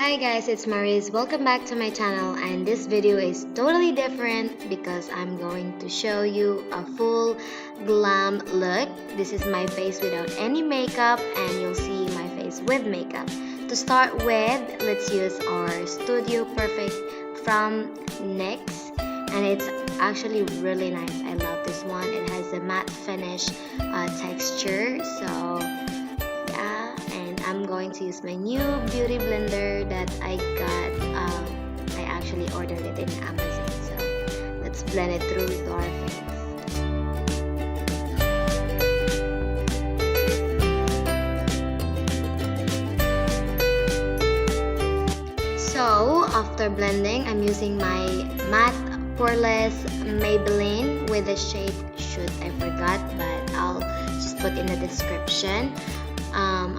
Hi guys, it's Maris. Welcome back to my channel, and this video is totally different because I'm going to show you a full glam look. This is my face without any makeup, and you'll see my face with makeup. To start with, let's use our Studio Perfect from NYX, and it's actually really nice. I love this one. It has a matte finish texture, so yeah. And I'm going to use my new beauty blender that I got. I actually ordered it in Amazon, so let's blend it through to our face. So after blending, I'm using my matte poreless Maybelline with the shade Shoot. I forgot, but I'll just put in the description.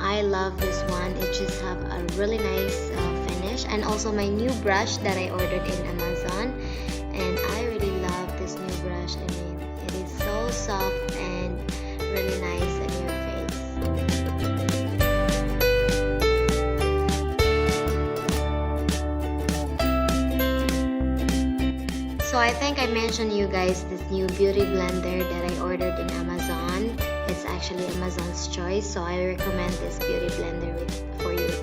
I love this one. It just have a really nice finish, and also my new brush that I ordered in Amazon, and I really love this new brush. I mean, it is so soft and really nice on your face. So I think I mentioned you guys this new beauty blender that I ordered in Amazon. It's actually Amazon's choice, so I recommend this beauty blender for you guys.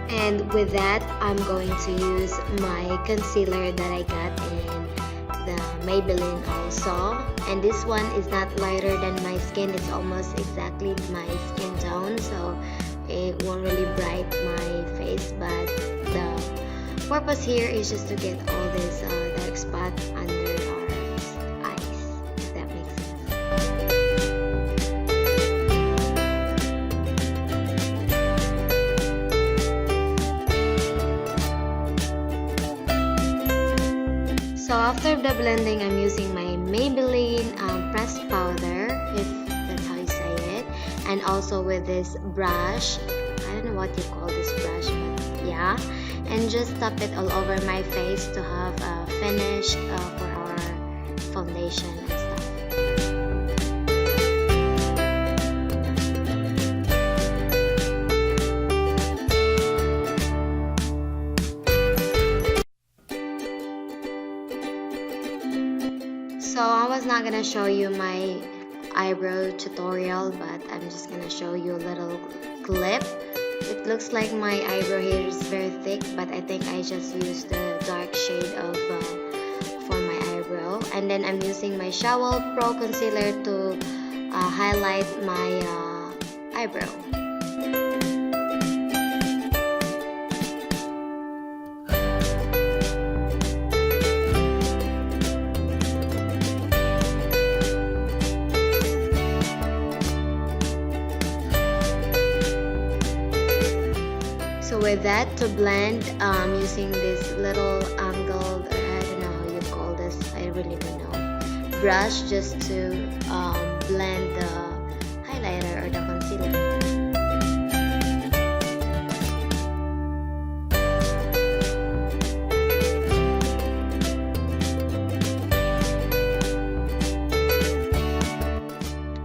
And with that, I'm going to use my concealer that I got in the Maybelline also. And this one is not lighter than my skin. It's almost exactly my skin tone, so it won't really bright my face. But the purpose here is just to get all this dark spot under our eyes, if that makes sense. So after the blending, I'm using my Maybelline pressed powder, if that's how you say it, and also with this brush. I don't know what you call this brush, but yeah, and just tap it all over my face to have a finish for our foundation and stuff. So I was not gonna show you my eyebrow tutorial, but I'm just gonna show you a little clip. It looks like my eyebrow here is very thick, but I think I just used the dark shade of for my eyebrow. And then I'm using my Shower Pro concealer to highlight my eyebrow. So with that, to blend, using this little angled, I don't know how you call this, I really don't know, brush, just to blend the highlighter or the concealer.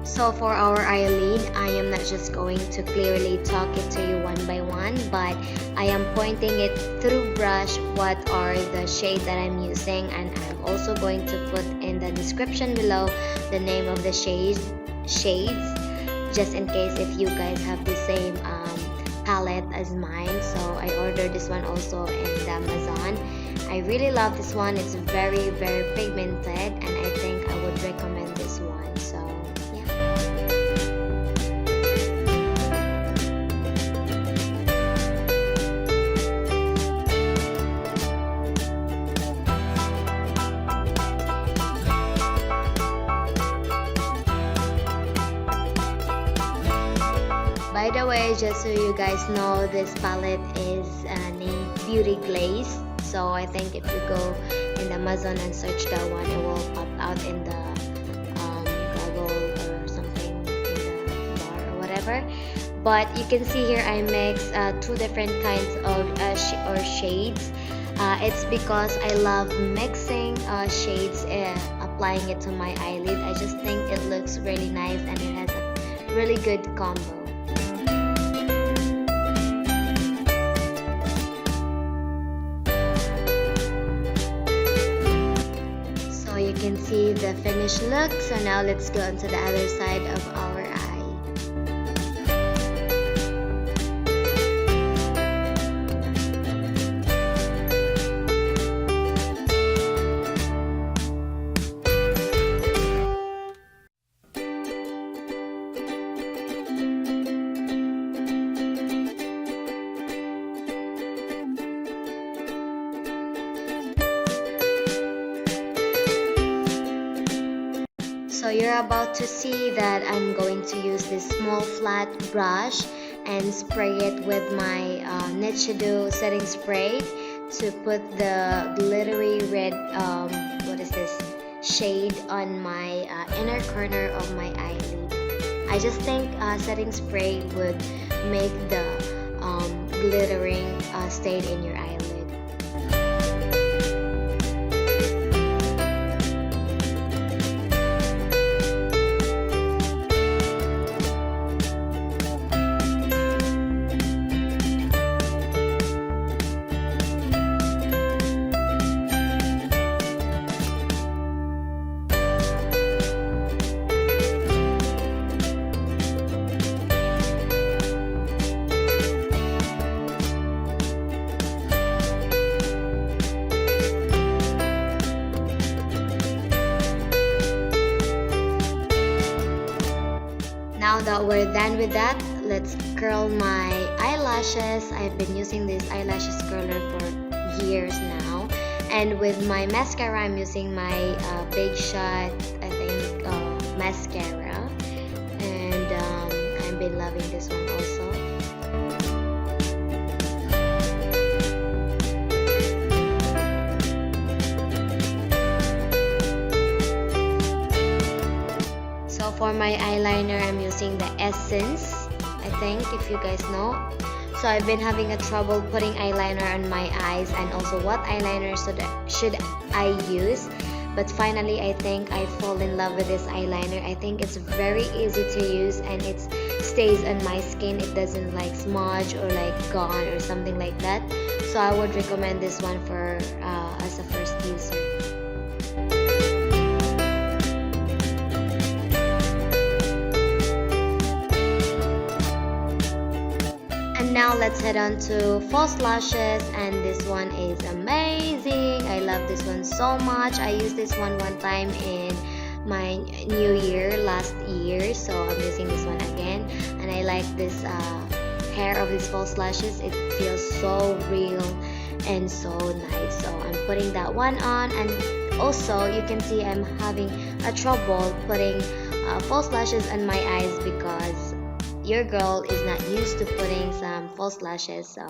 So for our eyelid, I am not just going to clearly talk it to you one by one, but I am pointing it through brush what are the shade that I'm using, and I'm also going to put in the description below the name of the shades, just in case if you guys have the same palette as mine. So I ordered this one also in the Amazon. I really love this one. It's very, very pigmented, and I think I would recommend this one. So by the way, just so you guys know, this palette is named Beauty Glaze. So I think if you go in Amazon and search that one, it will pop out in the Google or something in the bar or whatever. But you can see here I mix two different kinds of shades. It's because I love mixing shades, applying it to my eyelid. I just think it looks really nice and it has a really good combo. So you can see the finished look. So now let's go on to the other side of our eye. So you're about to see that I'm going to use this small flat brush and spray it with my ANJOU setting spray to put the glittery red shade on my inner corner of my eyelid. I just think setting spray would make the glittering stay in your eyelid. Now that we're done with that, let's curl my eyelashes. I've been using this eyelashes curler for years now. And with my mascara, I'm using my Big Shot, I think, mascara. And I've been loving this one also. So for my eyeliner, I'm using the Essence, I think, if you guys know. So I've been having a trouble putting eyeliner on my eyes and also what eyeliner should I use. But finally, I think I fall in love with this eyeliner. I think it's very easy to use and it stays on my skin. It doesn't like smudge or like gone or something like that. So I would recommend this one for as a first user. Now let's head on to false lashes, and this one is amazing. I love this one so much. I used this one time in my new year last year, so I'm using this one again, and I like this hair of these false lashes. It feels so real and so nice, so I'm putting that one on. And also you can see I'm having a trouble putting false lashes on my eyes because your girl is not used to putting some false lashes. So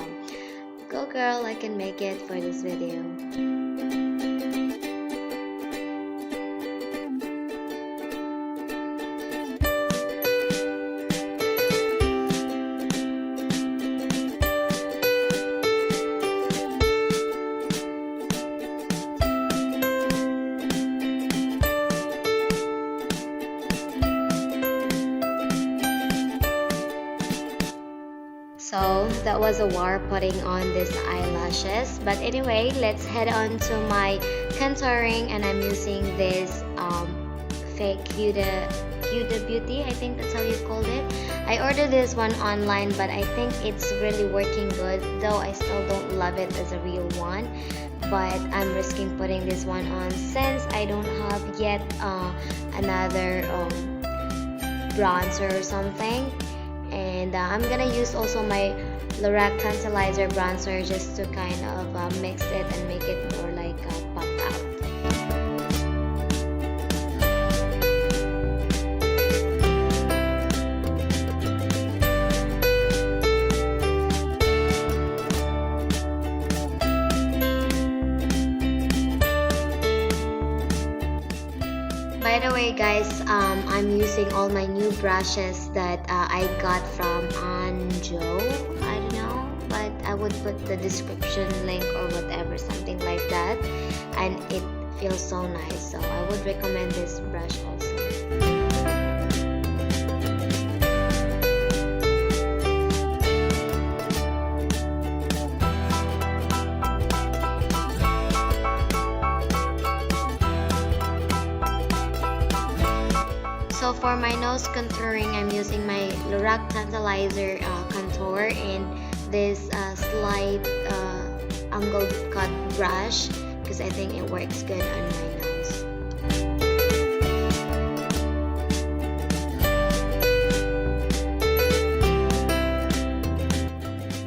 go girl, I can make it for this video. So that was a war putting on these eyelashes. But anyway, let's head on to my contouring, and I'm using this fake Huda Beauty, I think that's how you called it. I ordered this one online, but I think it's really working good, though I still don't love it as a real one. But I'm risking putting this one on since I don't have yet another bronzer or something. And I'm gonna use also my Lorac Tantalizer bronzer just to kind of mix it and make it more like pop out. By the way guys, I'm using all my new brushes that I got from ANJOU. I don't know, but I would put the description link or whatever, something like that, and it feels so nice, so I would recommend this brush also. So for my nose contouring, I'm using my Lorac Tantalizer contour in this slight angled cut brush because I think it works good on my nose.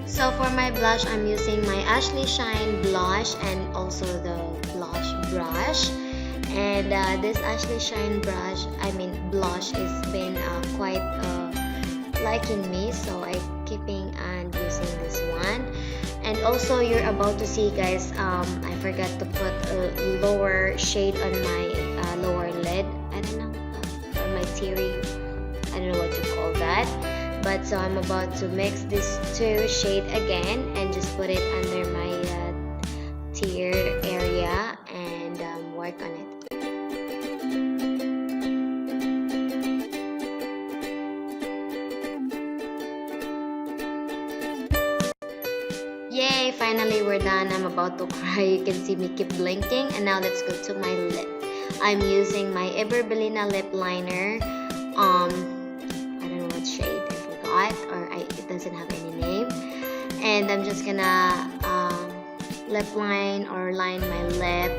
So for my blush, I'm using my Ashley Shine blush and also the blush brush. And this Ashley Shine blush is been quite liking me, so I'm keeping and using this one. And also, you're about to see, guys, I forgot to put a lower shade on my lower lid. I don't know, or my teary, I don't know what you call that. But so I'm about to mix these two shade again and just put it under my tear area and work on it. Yay! Finally, we're done. I'm about to cry. You can see me keep blinking. And now let's go to my lip. I'm using my Maybelline lip liner. I don't know what shade. I forgot, or it doesn't have any name. And I'm just gonna lip line or line my lip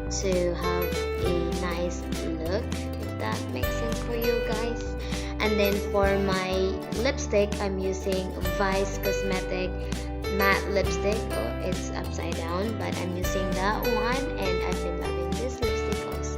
to have a nice look. If that makes sense for you guys. And then for my lipstick, I'm using Vice Cosmetic matte lipstick. Oh, it's upside down, but I'm using that one, and I've been loving this lipstick also.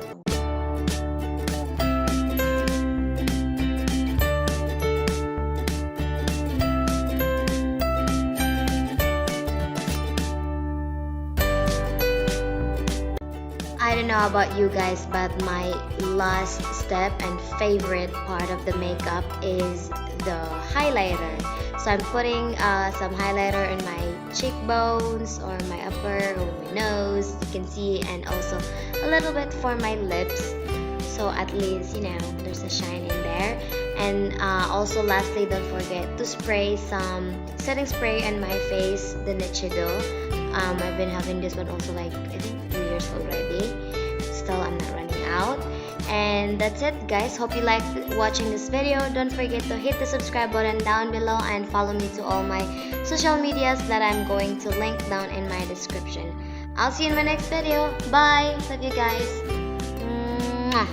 I don't know about you guys, but my last step and favorite part of the makeup is the highlighter. So I'm putting some highlighter in my cheekbones or my upper or my nose, you can see, and also a little bit for my lips. So at least, you know, there's a shine in there. And also lastly, don't forget to spray some setting spray on my face, the Nichido. I've been having this one also like I think 2 years already. Still, I'm not running out. And that's it, guys. Hope you liked watching this video. Don't forget to hit the subscribe button down below and follow me to all my social medias that I'm going to link down in my description. I'll see you in my next video. Bye. Love you guys. Mwah.